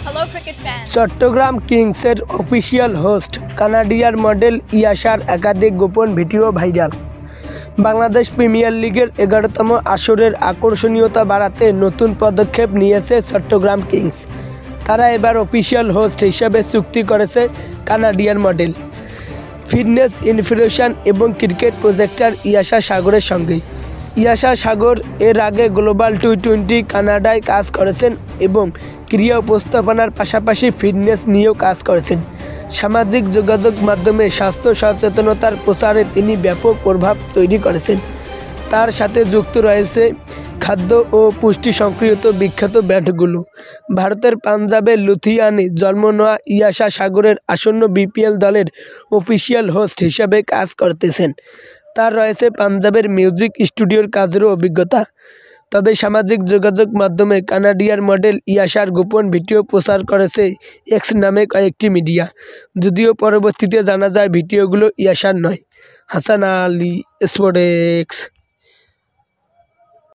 Hello cricket fans. Chattogram কিংসের official host কানাডিয়ার model ইয়াশার একাধিক গোপন ভিডিও ভাইরাল। বাংলাদেশ প্রিমিয়ার লিগের 11তম আসরের আকর্ষণীয়তা বাড়াতে নতুন পদক্ষেপ নিয়েছে চট্টগ্রাম কিংস। তারা এবার অফিসিয়াল হোস্ট হিসেবে চুক্তি করেছে কানাডিয়ার মডেল, ফিটনেস ইনফিউশন এবং ক্রিকেট প্রজেক্টর ইয়াশা সাগরের সঙ্গে। ইয়াশা সাগর এর আগে গ্লোবাল টি-20 কানাডায় কাজ করেছেন এবং ক্রীড়া উপস্থাপনার পাশাপাশি ফিটনেস নিয়েও কাজ করেছেন। সামাজিক যোগাযোগ মাধ্যমে স্বাস্থ্য সচেতনতার প্রচারে তিনি ব্যাপক প্রভাব তৈরি করেছেন। তার সাথে যুক্ত রয়েছে খাদ্য ও পুষ্টি সংক্রান্ত বিখ্যাত ব্র্যান্ডগুলো। ভারতের পাঞ্জাবের লুধিয়ানায় জন্ম নেওয়া ইয়াশা সাগরের আসন্ন বিপিএল দলের অফিসিয়াল হোস্ট হিসেবে কাজ করতেছেন। তার রয়েছে পাঞ্জাবের মিউজিক স্টুডিওর কাজেরও অভিজ্ঞতা। তবে সামাজিক যোগাযোগ মাধ্যমে কানাডিয়ার মডেল ইয়াশার গোপন ভিডিও প্রচার করেছে এক্স নামে কয়েকটি মিডিয়া, যদিও পরবর্তীতে জানা যায় ভিডিওগুলো ইয়াশার নয়। হাসান আলী, স্পোর্টস।